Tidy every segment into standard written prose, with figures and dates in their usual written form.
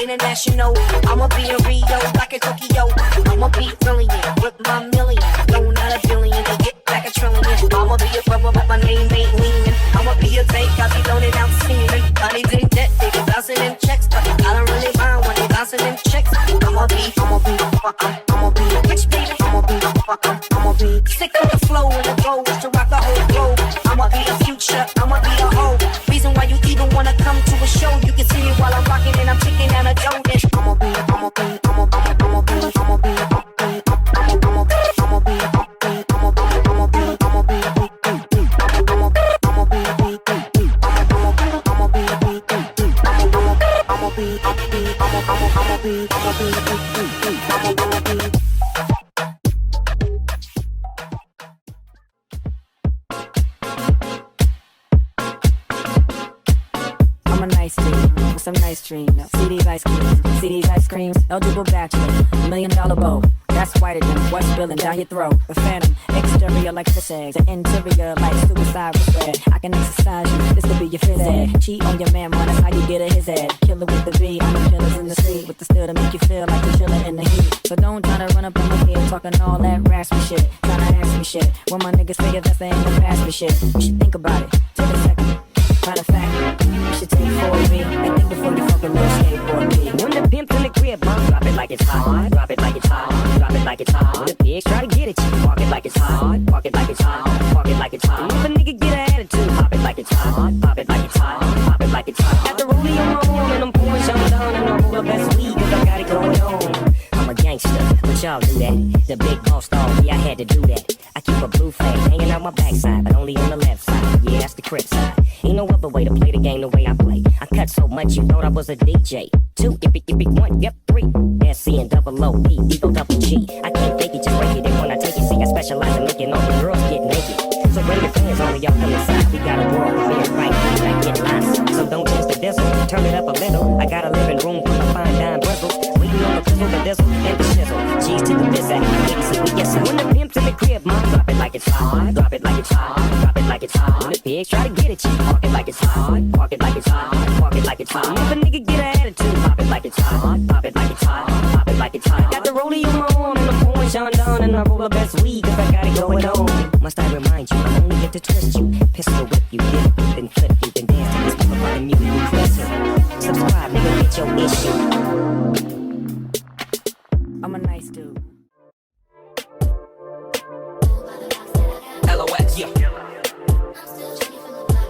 international. I'ma be in Rio, like a Tokyo. I'ma be brilliant with my million. No, not a billion, to get back a trillion. I'ma be a rubber, but my name ain't leaning. I'ma be a tank, I'll be loaded out steaming. Bodies in debt, they be bouncing in checks, but I don't really mind when they bouncing in checks. I'ma be a rich baby. I'ma be sick of the flow and the goals to rock the whole globe. I'ma be a future, I'ma be a hoe. Reason why you even wanna come to a show. You can see me while I'm rocking and I'm taking down a dough. I'ma be I'm a nice dude with some nice dreams. See these ice creams, see these ice creams. Eligible bachelor, $1 million bow. That's whiter than what's spilling down your throat. The phantom, exterior like fish eggs, the interior like suicide with red. I can exercise you, this could be your phys ed. Cheat on your man, man, that's how you get a his head. Killer with the B, I'm the killers in the street with the steel to make you feel like you're chilling in the heat. So don't try to run up in my head talking all that raspy shit, trying to ask me shit. When my niggas figure that's the end of past me shit. You should think about it, take a second. Matter of fact, you should take 4B and think before you fucking little skateboard me. When the pimp's in the crib, mom, drop it like it's hot. Drop it like it's hot. Drop it like it's hot. When the pigs try to get it, you park it like it's hot. Park it like it's hot. Park it like it's hot. If a nigga get an attitude, pop it like it's hot. Pop it like it's hot. Pop it like it's hot. Got the rollie on my arm and I'm pouring something down and I'm roll the best weed 'cause I got it going on. I'm a gangster, but y'all do that. The big boss dog, yeah, I had to do that. I keep a blue flag hanging out my backside, but only on the left side. Yeah, that's the crib side. Ain't no other way to play the game the way I play. I cut so much you thought I was a DJ. 2, if it, 1, yep, 3. SC and double O, P, Eagle double G. I can't fake it, just break it. And when I take it, see, I specialize in making all the girls get naked. So bring your friends, all of y'all come inside. We got a world, being right, I get lost. So don't change the diesel, turn it up a little. I got a living room full of fine dime bristles. Waiting on the pizzle, the dizzle, and the shizzle. G's to the biz, we get some. When the pimp's in the crib, mom, drop it like it's hot. Drop it like it's hot. Drop it like it's hot. When the pigs try to get it, you park it like it's hot. Park it like it's hot. Park it like it's hot. If a nigga get an attitude, pop it like it's hot. Pop it like it's hot. Pop it like it's hot. Got the rollie on my arm and I'm pouring Sean down and I roll the best weed 'cause I got it going on. Must I remind you, I'm only here to twist you, pistol whip you, dip you, then flip you, then dance to this motherfucking music we crisp. Subscribe, nigga, get your issue. I'm a nice dude. LOX, yeah.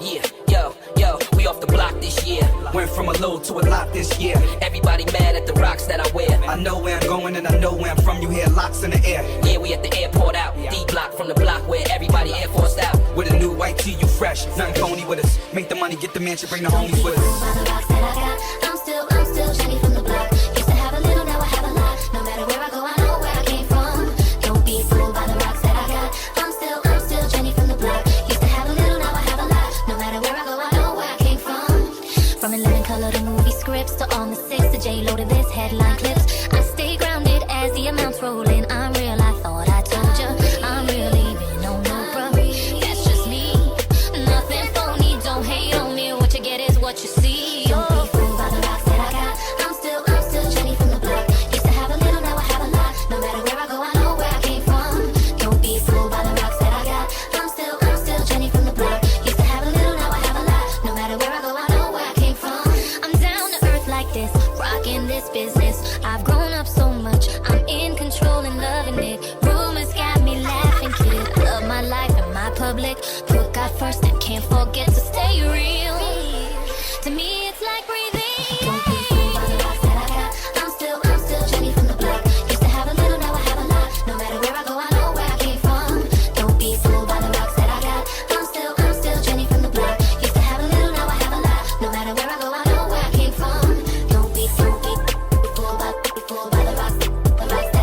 Yeah, yo, we off the block this year. Went from a low to a lot this year. Everybody mad at the rocks that I wear. I know where I'm going and I know where I'm from. You hear locks in the air. Yeah, we at the airport out. D-block from the block where everybody Air Forced out. With a new white tee, you fresh. Nothing phony with us. Make the money, get the mansion, bring the homies with us. By the rocks that I got, I'm still Jenny from the block. Used to have a little, now I have a lot. No matter where I go, I know where I came from. Don't be fooled by the rocks that I got. I'm still Jenny from the block. Used to have a little, now I have a lot. No matter where I go, I know where I came from. From 11 color to movie scripts to on the 6 to J-Lo to this headline clips. I stay grounded as the amounts roll in. I'm real, I thought I told ya. I'm really been on no bruh. That's just me. Nothing phony, don't hate on me. What you get is what you see. Don't be fooled by the rocks that I got. I'm still Jenny from the block. Used to have a little, now I have a lot. No matter where I go, I know where I came from. Don't be fooled by the rocks that I got. I'm still Jenny from the block. Used to have a little, now I have a lot. No matter where I go, I know where I came from. I'm down to earth like this, rocking this business. I've grown up so much, I'm in control and loving it. Rumors got me laughing, kid. Love my life and my public. Put God first and can't forget to stay real. To me, it's like breathing. Don't be fooled by the rocks that I got. I'm still Jenny from the block. Used to have a little, now I have a lot. No matter where I go, I know where I came from. Don't be fooled by the rocks that I got. I'm still Jenny from the block. Used to have a little, now I have a lot. No matter where I go, I know where I came from. Don't be fooled by the rocks that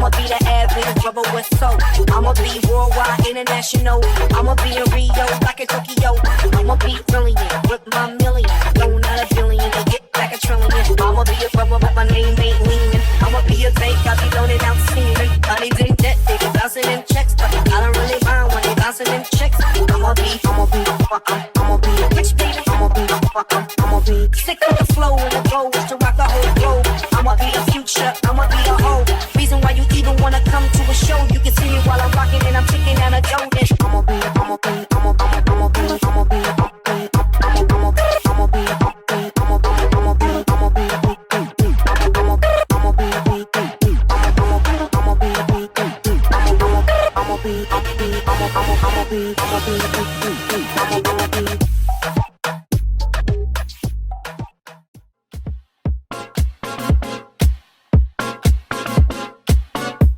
I'ma be the average brother with soul. I'ma be worldwide, international. I'ma be in Rio, like in Tokyo. I'ma be brilliant with my million. No, not a billion, to get back a trillion. I'ma be a brother, but my name ain't leaning. I'ma be a tank, I'll be loaded out steaming. Honey's in debt, they be bouncing in checks, but I don't really mind when they bouncing in checks. I'ma be a rich baby. I'ma be sick of the flow and the goal is to rock the whole globe. I'ma be the future, I'ma be the whole reason why you even wanna come to a show. You can see me while I'm rocking and I'm taking down a dough. I'ma be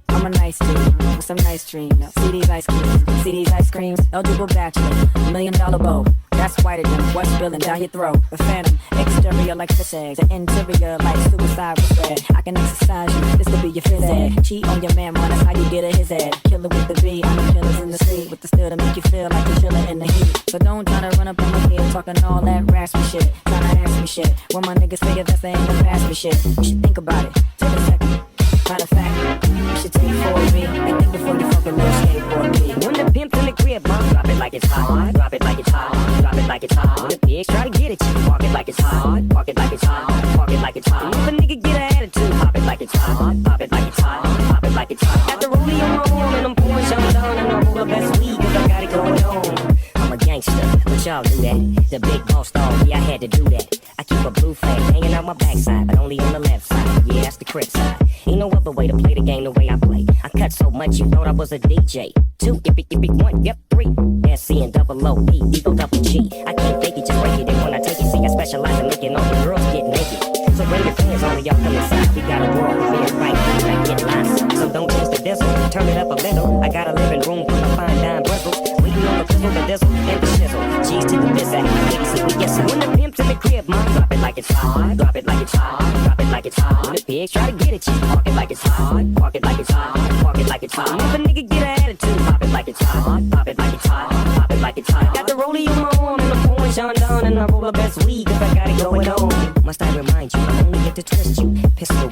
I'm a nice dude with some nice dreams. See these ice creams, see these ice creams. Eligible bachelor, $1 million bow. That's whiter than what's spilling down your throat. A phantom, exterior like fish eggs, an interior like suicide with red. I can exercise you, this could be your phys ed. Cheat on your man, man, that's how you get a his head. Killer with the B, I'm the killers in the street with the steel to make you feel like you're chilling in the heat. So don't try to run up on my head talking all that raspy shit, trying to ask me shit. When my niggas say if that's ain't the pass me shit, you should think about it. Take a second. Matter of fact, you should take 4B and think before you fucking little skateboard me. When the pimp's in the crib, bump, drop it like it's hot. Drop it like it's hot. Drop it like it's hot. The pigs try to get it, you park it like it's hot. Park it like it's hot. Park it like it's hot. If a nigga get an attitude, pop it like it's hot. Pop it like it's hot. Pop it like it's hot. Got the rollie on my arm and I'm pouring Sean down and I roll the best weed 'cause I got it going on. I'm a gangster, but y'all do that. The big boss dog, yeah, I had to do that. I keep a blue flag hanging out my backside, but only on the left side. Yeah, that's the crib side. Ain't no other way to play the game the way I play. I cut so much you thought I was a DJ. 2, yippee, 1, yep, 3. SC and double O, P, Eagle, double G. I can't fake it, just break it. And when I take it, see, I specialize in making all the girls get naked. So bring your friends, all of y'all come inside. We got a world, we are right, we like get lost. So don't change the diesel, turn it up a little. I got a living room full of fine dime bristles. Waiting on the pistol, the diesel, and the shizzle. G's to the bizac, ladies, see, we get some. When the pimp's in the crib, mom, drop it like it's hot. Drop it like it's hot. Drop it like it's hot. When the pigs try to get it, you park it like it's hot. Park it like it's hot. Park it like it's hot. If a nigga get an attitude, pop it like it's hot. Pop it like it's hot. Pop it like it's hot. Got the rollie on my arm and I'm pouring Sean down and I roll the best weed 'cause I got it going on. Must I remind you, I'm only here to twist you. Pistol